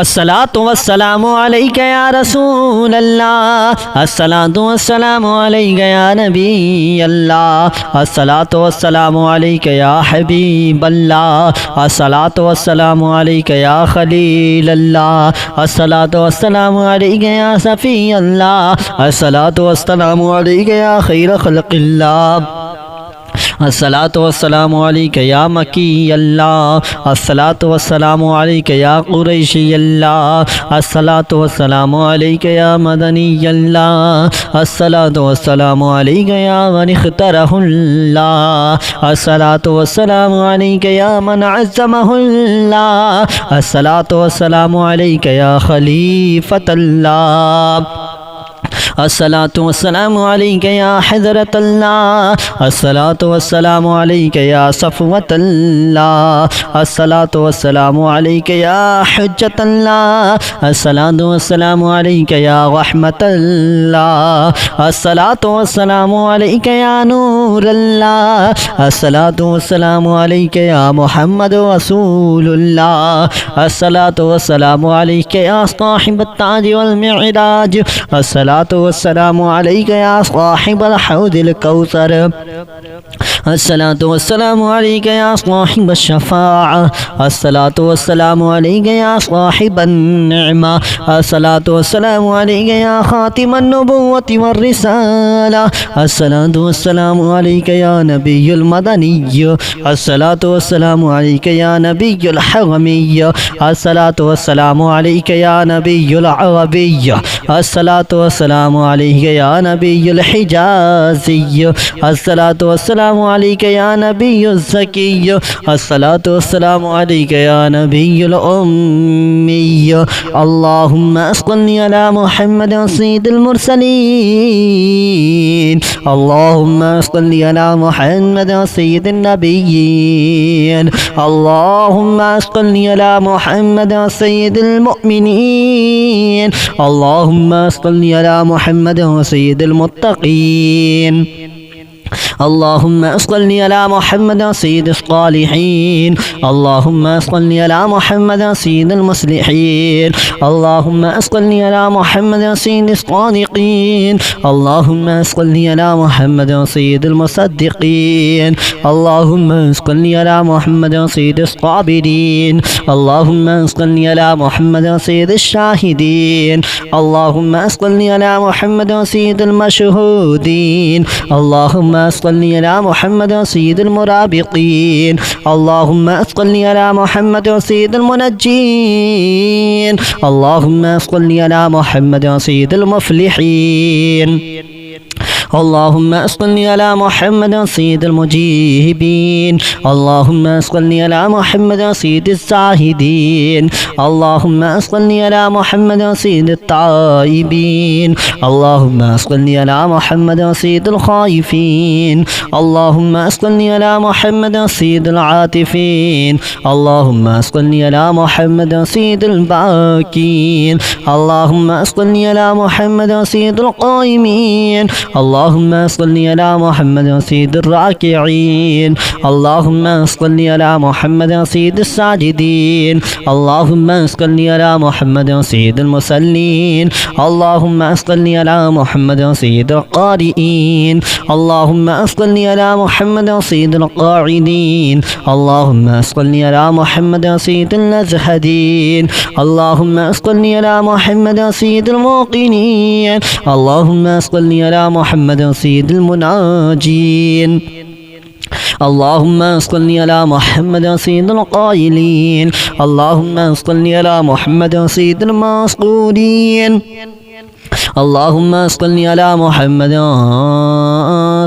अस्सलातु वस्सलामु अलैका या रसूल अल्लाह, अस्सलातु वस्सलामु अलैका या नबी अल्लाह, अस्सलातु वस्सलामु अलैका या हबीब अल्लाह, अस्सलातु वस्सलामु अलैका या खलील अल्लाह, अस्सलातु वस्सलामु अलैका या सफी अल्लाह, अस्सलातु वस्सलामु अलैका या खैर खल्क़िल्लाह, अस्सलातु वस्सलामु अलैका या मकी अल्लाह, अस्सलातु वस्सलामु अलैका या कुरैशी अल्लाह, अस्सलातु वस्सलामु अलैका या मदनी अल्लाह, अस्सलातु वस्सलामु अलैका या मन इख्तरहुल्लाह, अस्सलातु वस्सलामु अलैका या मन अज़्ज़महुल्लाह, अस्सलातु वस्सलामु अलैका या खलीफतल्लाह, अस्सलातु वस्सलामु अलैका या हज़रतल्लाह, अस्सलातु वस्सलामु अलैका या सफ़वतल्लाह, अस्सलातु वस्सलामु अलैका या हुज्जतल्लाह, अस्सलातु वस्सलामु अलैका या रहमतल्लाह, अस्सलातु वस्सलामु अलैका या नूरल्लाह, अस्सलातु वस्सलामु अलैका या मुहम्मद रसूलुल्लाह, अस्सलातु वस्सलामु अलैका या साहिबत ताज वल मिअराज, अस्सलातु वस्सलामु अलैका या साहिबल हौदिल कौसर, अस्सलातु वस्सलामु अलैका या साहिबश शफ़ाअ, अस्सलातु वस्सलामु अलैका या साहिबन निअमा, अस्सलातु वस्सलामु अलैका या खातिमन नबुव्वति वर रिसाला, अस्सलातु वस्सलामु अलैका या नबियुल मदनिय्य, अस्सलातु वस्सलामु अलैका या नबियुल हरमिय्य, अस्सलातु वस्सलामु अलैका या नबियुल अरबिय्य, अस्सलातु वस्सलामु अलैका या नबियुल हिजाज़िय्य, अस्सलातु वस्सलामु अलैका या नबियुज़ ज़किय्य, अस्सलातु वस्सलामु अलैका या नबियुल उम्मिय्य, अल्लाहुम्मा सल्लि अला मुहम्मद सय्यिदिल मुरसलीन, अल्लाहुम्मा सल्लि अला मुहम्मद सय्यिदिन नबिय्यीन, अल्लाहुम्मा सल्लि अला मुहम्मद सय्यिदिल मुअमिनीन, अल्लाहुम्मा सल्लि अला मुहम्मद सय्यिदिल मुत्तक़ीन, अल्लाहुम्मा सल्लि अला मुहम्मद सय्यिदिस सालिहीन, अल्लाहुम्मा सल्लि अला मुहम्मद सय्यिदिल मुस्लिहीन, अल्लाहुम्मा सल्लि अला मुहम्मद सय्यिदिस सादिक़ीन, अल्लाहुम्मा सल्लि अला मुहम्मद सय्यिदिल मुसद्दिक़ीन, अल्लाहुम्मा सल्लि अला मुहम्मद सय्यिदिस साबिरीन, अल्लाहुम्मा सल्लि अला मुहम्मद सय्यिदिश शाहिदीन, अल्लाहुम्मा सल्लि अला मुहम्मद सय्यिदिल मशहूदीन, अल्लाहुम्मा सल्लि अला मुहम्मद सय्यिदिल मुराबिक़ीन, अल्लाहुम्मा सल्लि अला मुहम्मद सय्यिदिल मुनज्जीन, अल्लाहुम्मा सल्लि अला मुहम्मद सय्यिदिल मुफ़्लिहीन, अल्लाहुम्मा सल्लि अला मुहम्मद सय्यिदिल मुजीबीन, अल्लाहुम्मा सल्लि अला मुहम्मद सय्यिदिज़ ज़ाहिदीन, अल्लाहुम्मा सल्लि अला मुहम्मद सय्यिदित ताइबीन, अल्लाहुम्मा सल्लि अला मुहम्मद सय्यिदिल खाइफीन, अल्लाहुम्मा सल्लि अला मुहम्मद सय्यिदिल आतिफीन, अल्लाहुम्मा सल्लि अला मुहम्मद सय्यिदिल बाकीन, अल्लाहुम्मा सल्लि अला मुहम्मद सय्यिदिल क़ाइमीन, अल्लाहुम्मा सल्लि अला मुहम्मद सय्यिदिर राकिईन, अल्लाहुम्मा सल्लि अला मुहम्मद सय्यिदिस साजिदीन, अल्लाहुम्मा सल्लि अला मुहम्मद सय्यिदिल मुसल्लीन, अल्लाहुम्मा सल्लि अला मुहम्मद सय्यिदिल क़ारिईन, अल्लाहुम्मा सल्लि अला मुहम्मद सय्यिदिल क़ाइदीन, अल्लाहुम्मा सल्लि अला मुहम्मद सय्यिदिल नज़हदीन, अल्लाहुम्मा सल्लि अला मुहम्मद सय्यिदिल मुक़ीनीन, अल्लाहुम्मा सल्लि अला मुहम्मद सय्यिदिल मुनाजीन, अल्लाहुम्मा सल्लि अला मुहम्मद सय्यिदिल क़ाइलीन, अल्लाहुम्मा सल्लि अला मुहम्मद सय्यिदिल मस्क़ूलीन, अल्लाहुम्मा सल्लि अला मुहम्मद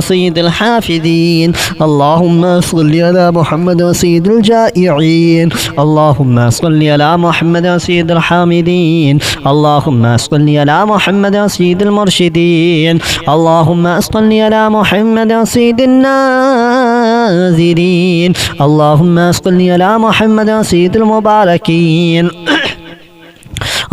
सय्यिदिल हाफ़िज़ीन, अल्लाहुम्मा सल्लि अला मुहम्मद सय्यिदिल जाइईन, अल्लाहुम्मा सल्लि अला मुहम्मद सय्यिदिल हामिदीन, अल्लाहुम्मा सल्लि अला मुहम्मद सय्यिदिल मुरशिदीन, अल्लाहुम्मा सल्लि अला मुहम्मद सय्यिदिन नाज़िरीन, अल्लाहुम्मा सल्लि अला मुहम्मद सय्यिदिल मुबारकीन,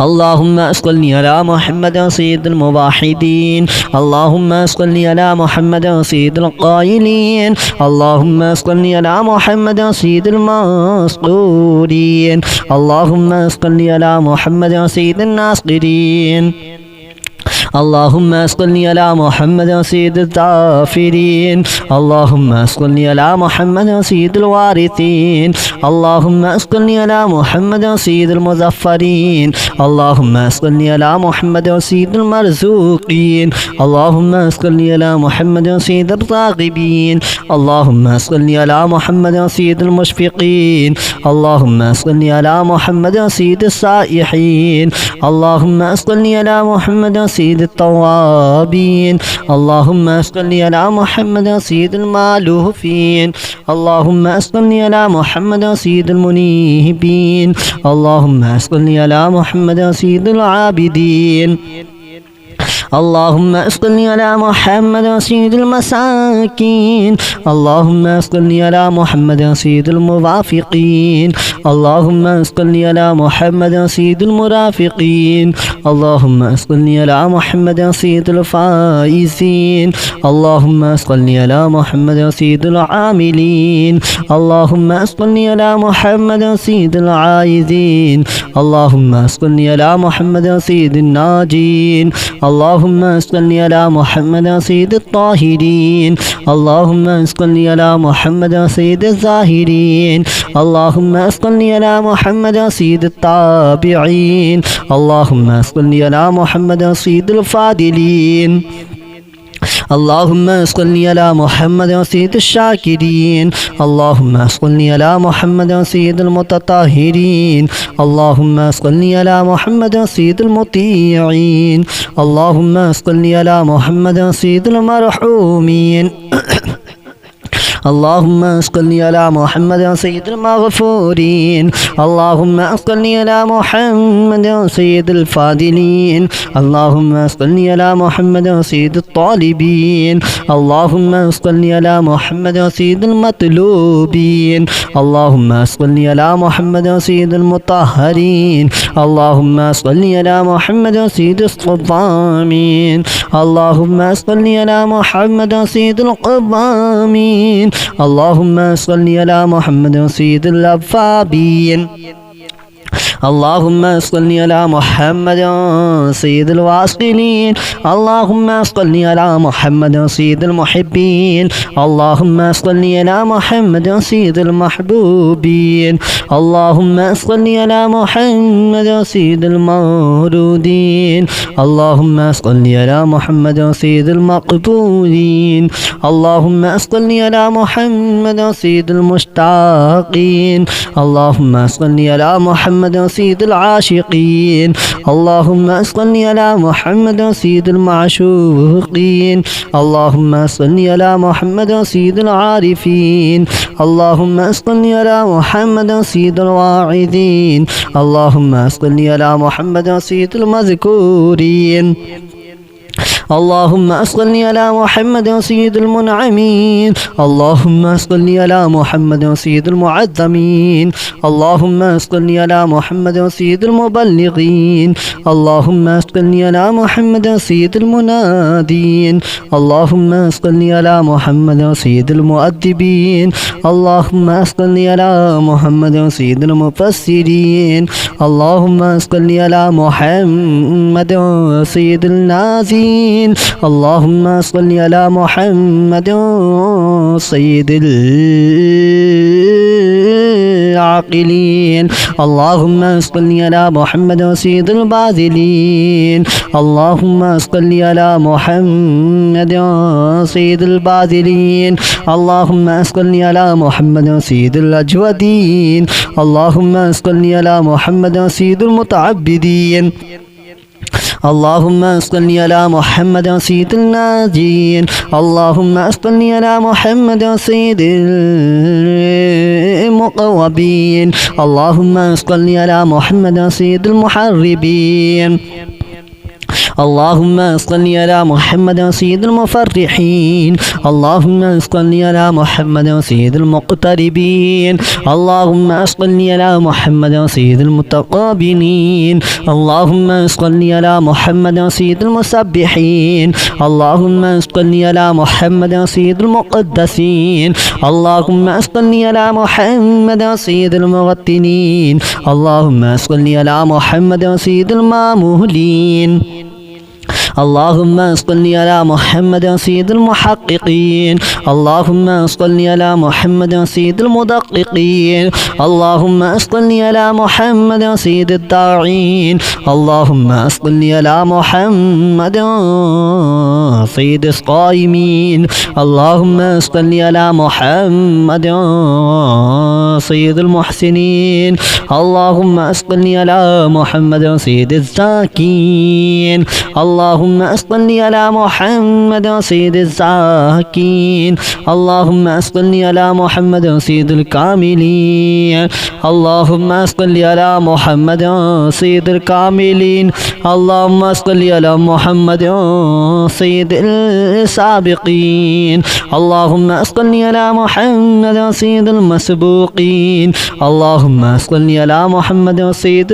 اللهم صل على محمد سيد الموحدين. اللهم صل على محمد سيد القائلين. اللهم صل على محمد سيد المسطورين. اللهم صل على محمد سيد الناصرين. اللهم صل على محمد سيد الظافرين. اللهم صل على محمد سيد الوارثين. اللهم صل على محمد سيد المظفرين. اللهم صل على محمد سيد المرزوقين. اللهم صل على محمد سيد الراغبين. اللهم صل على محمد سيد المشفقين. اللهم صل على محمد سيد السائحين. اللهم صل على محمد سيد التوابين. اللهم صل على محمد سيد المالوفين. اللهم صل على محمد سيد المنيبين. اللهم صل على محمد سيد العابدين. اللهم صل على محمد سيد المساكين. اللهم صل على محمد سيد الموافقين. اللهم صل على محمد سيد المرافقين. اللهم صل على محمد سيد الفائزين. اللهم صل على محمد سيد العاملين. اللهم صل على محمد سيد العائزين. اللهم صل على محمد سيد الناجين. اللهم صل على محمد سيد الطاهرين. اللهم صل على محمد سيد الزاهرين. اللهم صل على محمد سيد التابعين. اللهم صل على محمد سيد الفاضلين. اللهم صل على محمد سيد الشاكرين. اللهم صل على محمد سيد المتطهرين. اللهم صل على محمد سيد المطيعين. اللهم صل على محمد سيد المرحومين. اللهم صل على محمد سيد المغفورين. اللهم صل على محمد سيد الفاضلين. اللهم صل على محمد سيد الطالبين. اللهم صل على محمد سيد المطلوبين. اللهم صل على محمد سيد المطهرين. اللهم صل على محمد سيد الصوامين. اللهم صل على محمد سيد القوامين. اللهم صل على محمد سيد الأوابين. اللهم صل على محمد سيد الواصلين. اللهم صل على محمد سيد المحبين. اللهم صل على محمد سيد المحبوبين. اللهم صل على محمد سيد المورودين. اللهم صل على محمد سيد المقبولين. اللهم صل على محمد سيد المشتاقين. اللهم صل على محمد سيد العاشقين. اللهم صل على محمد سيد المعشوقين. اللهم صل على محمد سيد العارفين. اللهم صل على محمد سيد الواعظين. اللهم صل على محمد سيد المذكورين. اللهم صل على محمد سيد المنعمين. اللهم صل على محمد سيد المعظمين. اللهم صل على محمد سيد المبلغين. اللهم صل على محمد سيد المنادين. اللهم صل على محمد سيد المؤدبين. اللهم صل على محمد سيد المفسرين. اللهم صل على محمد سيد النازين. اللهم صل على محمد سيد العاقلين. اللهم صل على محمد سيد الباذلين. اللهم صل على محمد سيد الباذلين. اللهم صل على محمد سيد الأجودين. اللهم صل على محمد سيد المتعبدين. اللهم صل على محمد سيد الناجين. اللهم صل على محمد سيد المقوبين. اللهم صل على محمد سيد المحربين. اللهم صل على محمد سيد المفرحين اللهم صل على محمد سيد المقتربين اللهم صل على محمد سيد المتقابلين اللهم صل على محمد سيد المسبحين اللهم صل على محمد سيد المقدسين اللهم صل على محمد سيد المغتنين اللهم صل على محمد سيد المامولين اللهم صل على محمد سيد المحققين اللهم صل على محمد سيد المدققين اللهم صل على محمد سيد الداعين اللهم صل على محمد سيد الصائمين اللهم صل على محمد سيد المحسنين اللهم صل على محمد سيد الزاكين اللهم صل على محمد سيد الزاكين اللهم صل على محمد سيد الكاملين اللهم صل على محمد سيد الكاملين اللهم صل على محمد سيد السابقين اللهم صل على محمد سيد المسبوقين اللهم صل على محمد سيد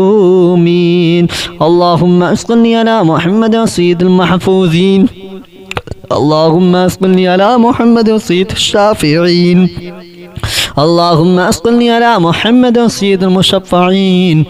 المعصومين اللهم صل على محمد سيد المحفوظين اللهم صل على محمد سيد الشافعين اللهم صل على محمد سيد المشفعين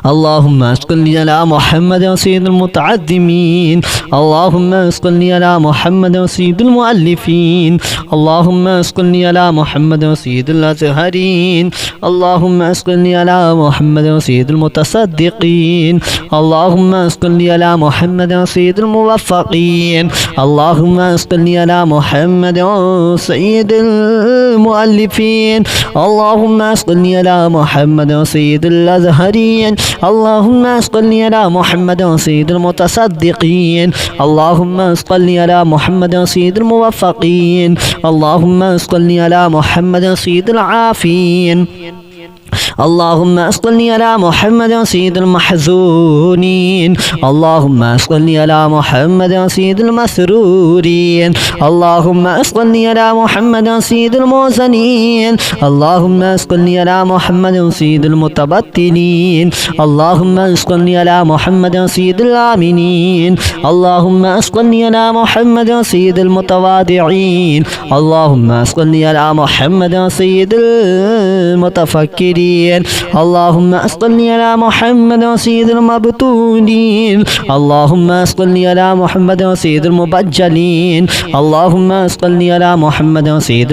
اللهم صل على محمد سيد المتعدمين اللهم صل على محمد سيد المؤلفين اللهم صل على محمد سيد الأزهرين اللهم صل على محمد سيد المتصدقين اللهم صل على محمد سيد الموفقين اللهم صل على محمد سيد المؤلفين اللهم صل على محمد سيد الأزهرين اللهم صل على محمد سيد المتصدقين اللهم صل على محمد سيد الموفقين اللهم صل على محمد سيد العافين اللهم صل على محمد سيد المحزونين اللهم صل على محمد سيد المسرورين اللهم صل على محمد سيد المحسنين اللهم صل على محمد سيد المتبتلين اللهم صل على محمد سيد الآمنين اللهم صل على محمد سيد المتواضعين اللهم صل على محمد سيد المتفكرين اللهم صل على محمد سيد المبتولين اللهم صل على محمد سيد المبجلين اللهم صل على محمد سيد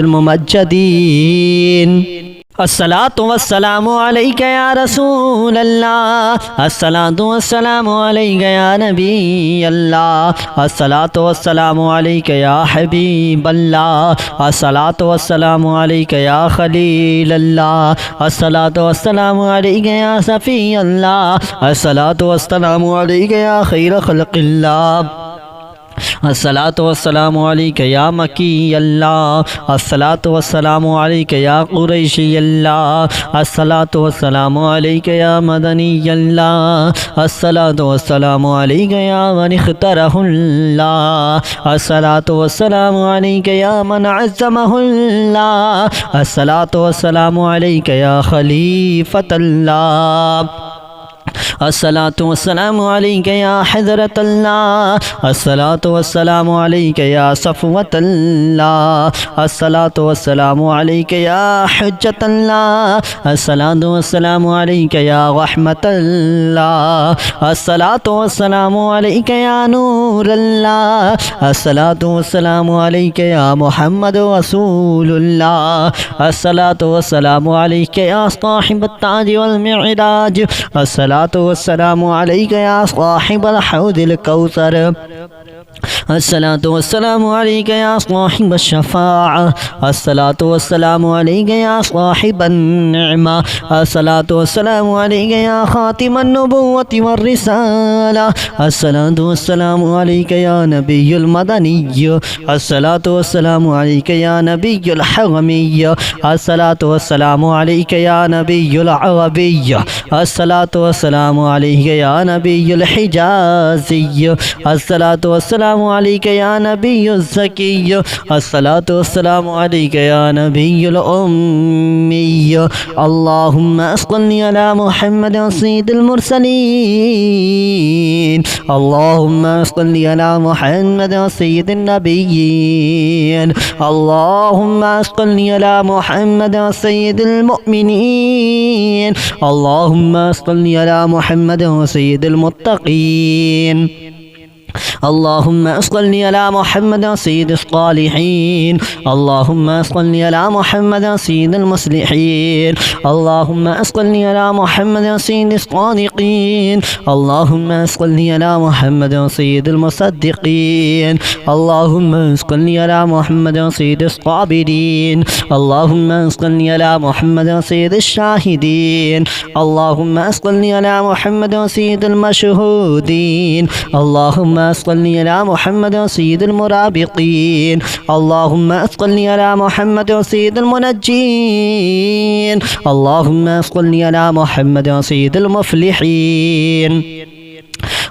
الممجدين الصلاة والسلام عليك يا رسول الله الصلاة والسلام عليك يا نبي الله الصلاة والسلام عليك يا حبيب الله الصلاة والسلام عليك يا خليل الله الصلاة والسلام عليك يا صفي الله الصلاة والسلام عليك يا خير خلق الله الصلاة والسلام عليك يا مكي الله الصلاة والسلام عليك يا قريشي الله الصلاة والسلام عليك يا مدني الله الصلاة والسلام عليك يا من اختاره الله الصلاة والسلام عليك يا من عزمه الله الصلاة والسلام عليك يا خليفة الله الصلاة والسلام عليك يا حضرة الله الصلاة والسلام عليك يا صفوة الله الصلاة والسلام عليك يا حجة الله الصلاة والسلام عليك يا رحمة الله الصلاة والسلام عليك يا نور الله الصلاة والسلام عليك يا محمد رسول الله الصلاة والسلام عليك يا صاحب التاج والمعراج الصلاة والسلام عليك يا صاحب الحوض الكوثر الصلاة والسلام عليك يا صاحب الشفاعة الصلاة والسلام عليك يا صاحب النعمة الصلاة والسلام عليك يا خاتم النبوة والرسالة الصلاة والسلام عليك يا نبي المدني الصلاة والسلام عليك يا نبي الحرمي الصلاة والسلام عليك يا نبي العربي الصلاة والسلام عليك يا نبي الحجازي الصلاة والسلام عليك يا نبي الزكي الصلاة والسلام عليك يا نبي الأمي اللهم صل على محمد سيد المرسلين اللهم صل على محمد سيد النبيين اللهم صل على محمد سيد المؤمنين اللهم صل على محمد سيد المتقين اللهم صل على محمد سيد الصالحين اللهم صل على محمد سيد المصلحين اللهم صل على محمد سيد الصادقين اللهم صل على محمد سيد المصدقين اللهم صل على محمد سيد الصابرين اللهم صل على محمد سيد الشاهدين اللهم صل على محمد سيد المشهودين اللهم صل على محمد سيد المرابطين اللهم صل على محمد سيد المنجين اللهم صل على محمد سيد المفلحين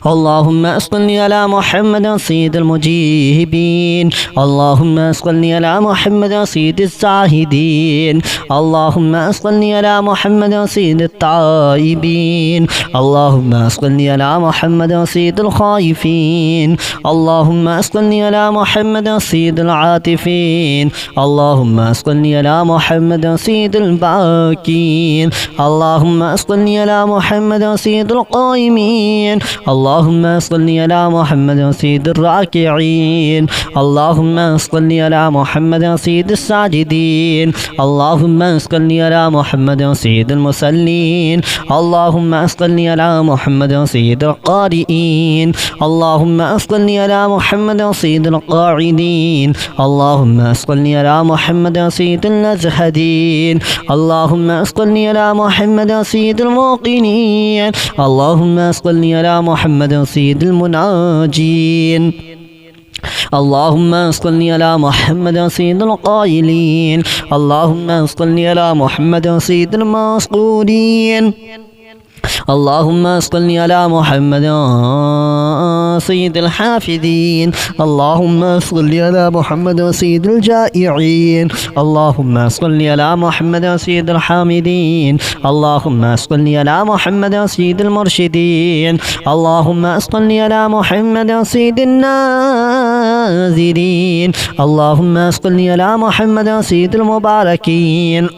اللهم صل على محمد سيد المجيبين اللهم صل على محمد سيد الزاهدين اللهم صل على محمد سيد التائبين اللهم صل على محمد سيد الخائفين اللهم صل على محمد سيد العاطفين اللهم صل على محمد سيد الباكين اللهم صل على محمد سيد القائمين اللهم صل على محمد سيد الراكعين اللهم صل على محمد سيد الساجدين اللهم صل على محمد سيد المصلين اللهم صل على محمد سيد القارئين اللهم صل على محمد سيد القاعدين اللهم صل على محمد سيد الازهدين اللهم صل على محمد سيد الموقنين اللهم صل على محمد سيد المناجين اللهم صل على محمد سيد القائلين اللهم صل على محمد سيد المسؤولين اللهم صل على محمد سيد الحافظين اللهم صل على محمد سيد الجائعين اللهم صل على محمد سيد الحامدين اللهم صل على محمد سيد المرشدين اللهم صل على محمد سيد الناذرين اللهم صل على محمد سيد المباركين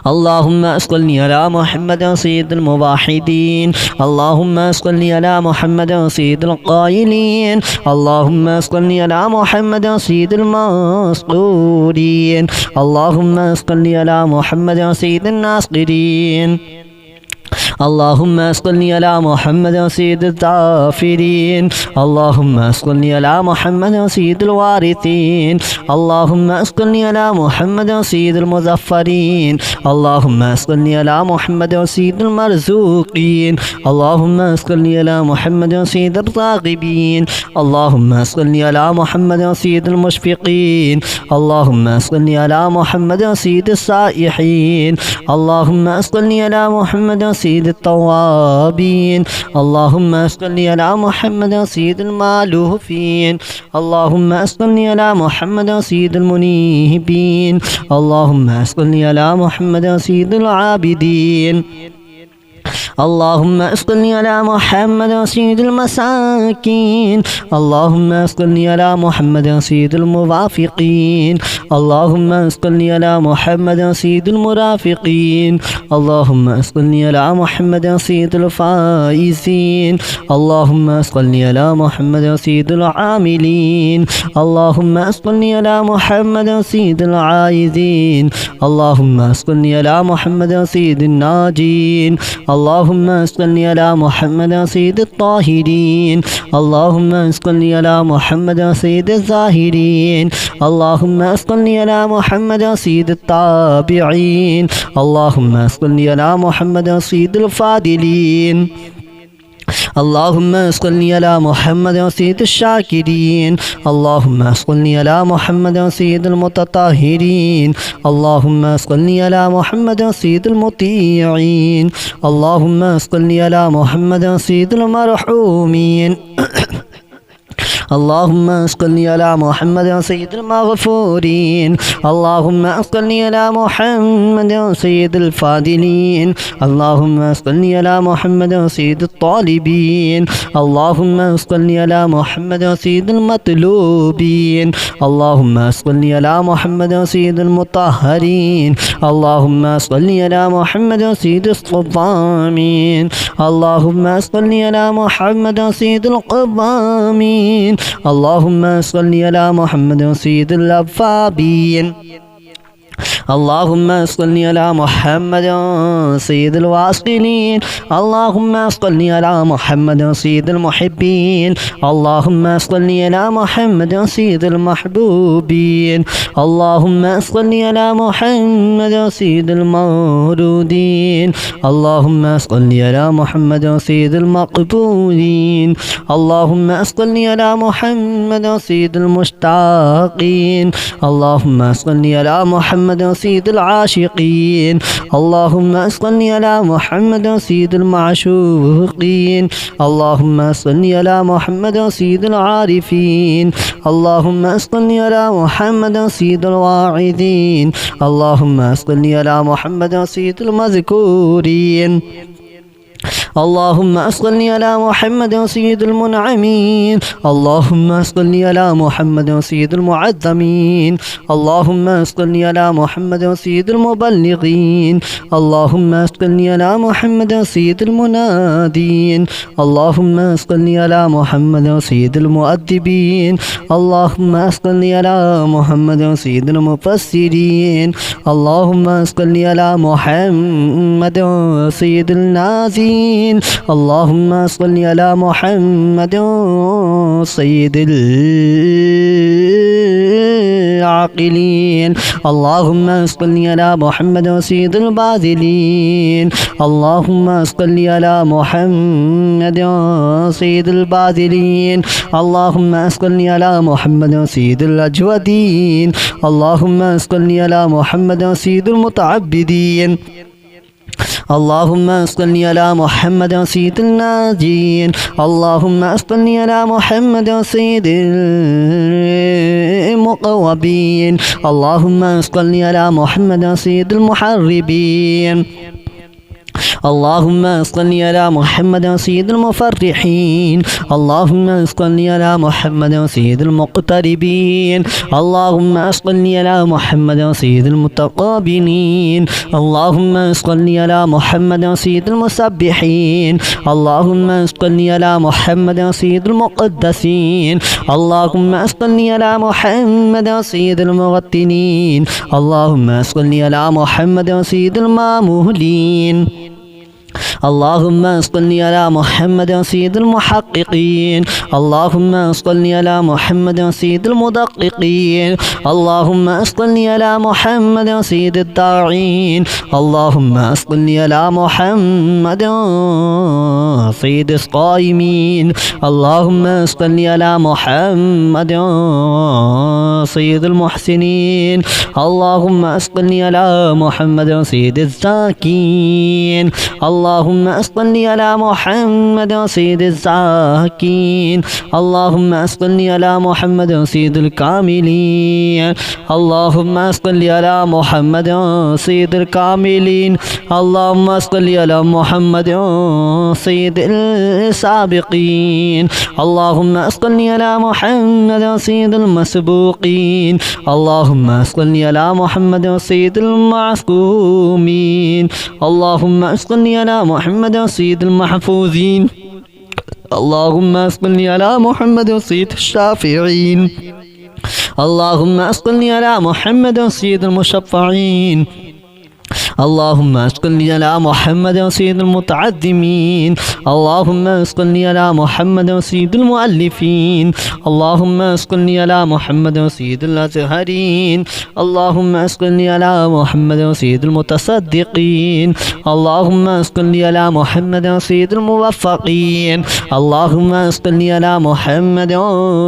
اللهم صل على محمد سيد الموحدين اللهم صل على محمد سيد القائلين اللهم صل على محمد سيد المسؤولين اللهم صل على محمد سيد الناصرين اللهم صل على محمد سيد الظافرين اللهم صل على محمد سيد الوارثين اللهم صل على محمد سيد المظفرين اللهم صل على محمد سيد المرزوقين اللهم صل على محمد سيد الراغبين اللهم صل على محمد سيد المشفقين اللهم صل على محمد سيد السائحين اللهم صل على محمد سيد التوابين اللهم صل على محمد سيد المالوفين اللهم صل على محمد سيد المنيبين اللهم صل على محمد سيد العابدين اللهم صل على محمد سيد المساكين اللهم صل على محمد سيد الموافقين اللهم صل على محمد سيد المرافقين اللهم صل على محمد سيد الفائزين اللهم صل على محمد سيد العاملين اللهم صل على محمد سيد العايزين اللهم صل على محمد سيد الناجين اللهم صل على محمد سيد الطاهرين اللهم صل على محمد سيد الزاهرين اللهم صل على محمد سيد التابعين اللهم صل على محمد سيد الفاضلين اللهم صل على محمد سيد الشاكرين اللهم صل على محمد سيد المتطهرين اللهم صل على محمد سيد المطيعين اللهم صل على محمد سيد المرحومين اللهم صل على محمد سيد المغفورين اللهم صل على محمد سيد الفاضلين اللهم صل على محمد سيد الطالبين اللهم صل على محمد سيد المطلوبين اللهم صل على محمد سيد المطهرين اللهم صل على محمد سيد الصوامين اللهم صل على محمد سيد القوامين اللهم صل على محمد سيد الأوابين اللهم صل على محمد سيد الواصلين اللهم صل على محمد سيد المحبين اللهم صل على محمد سيد المحبوبين اللهم صل على محمد سيد المورودين اللهم صل على محمد سيد المقبولين اللهم صل على محمد سيد المشتاقين اللهم صل على محمد سيد العاشقين اللهم صل على محمد سيد المعشوقين اللهم صل على محمد سيد العارفين اللهم صل على محمد سيد الواعظين اللهم صل على محمد سيد المذكورين اللهم صل على محمد سيد المنعمين اللهم صل على محمد سيد المعظمين اللهم صل على محمد سيد المبلغين اللهم صل على محمد سيد المنادين اللهم صل على محمد سيد المؤدبين اللهم صل على محمد سيد المفسرين اللهم صل على محمد سيد النازين اللهم صل على محمد سيد العاقلين اللهم صل على محمد سيد الباذلين اللهم صل على محمد سيد الباذلين اللهم صل على محمد سيد الأجودين اللهم صل على محمد سيد المتعبدين اللهم صل على محمد سيد الناجين اللهم صل على محمد سيد المقوبين اللهم صل على محمد سيد المحربين اللهم صل على محمد سيد المفرحين اللهم صل على محمد سيد المقتربين اللهم صل على محمد سيد المتقابلين اللهم صل على محمد سيد المسبحين اللهم صل على محمد سيد المقدسين اللهم صل على محمد سيد المغتنين اللهم صل على محمد سيد المامولين اللهم صل على محمد سيد المحققين اللهم صل على محمد سيد المدققين اللهم صل على محمد سيد الداعين اللهم صل على محمد سيد الصائمين اللهم صل على محمد سيد المحسنين اللهم صل على محمد سيد الزاكين اللهم صل على محمد سيد الزاكين اللهم صل على محمد سيد الكاملين اللهم صل على محمد سيد الكاملين اللهم صل على محمد سيد السابقين اللهم صل على محمد سيد المسبوقين اللهم صل على محمد سيد المعصومين اللهم صل على محمد سيد المحفوظين اللهم صل على محمد سيد الشافعين اللهم صل على محمد سيد المشفعين اللهم صل على محمد سيد المتعظمين اللهم صل على محمد سيد المؤلفين اللهم صل على محمد سيد الأزهرين اللهم صل على محمد سيد المتصدقين اللهم صل على محمد سيد الموفقين اللهم صل على محمد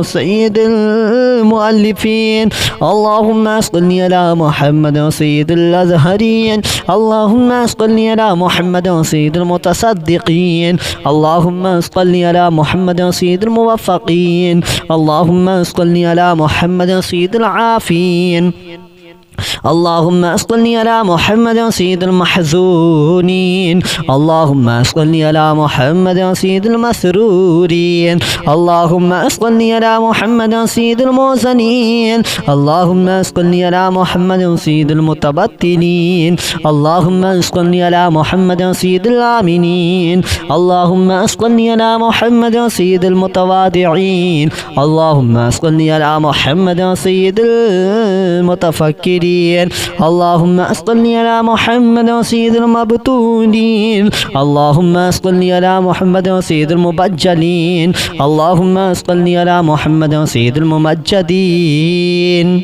سيد المؤلفين اللهم صل على محمد سيد الأزهرين اللهم صل على محمد سيد المتصدقين اللهم صل على محمد سيد الموفقين اللهم صل على محمد سيد العافين اللهم صل على محمد سيد المحزونين اللهم صل على محمد سيد المسرورين اللهم صل على محمد سيد المحزنين اللهم صل على محمد سيد المتبتلين اللهم صل على محمد سيد الآمنين اللهم صل على محمد سيد المتواضعين اللهم صل على محمد سيد المتفكرين اللهم صل على محمد سيد المبتولين اللهم صل على محمد سيد المبجلين اللهم صل على محمد سيد الممجدين.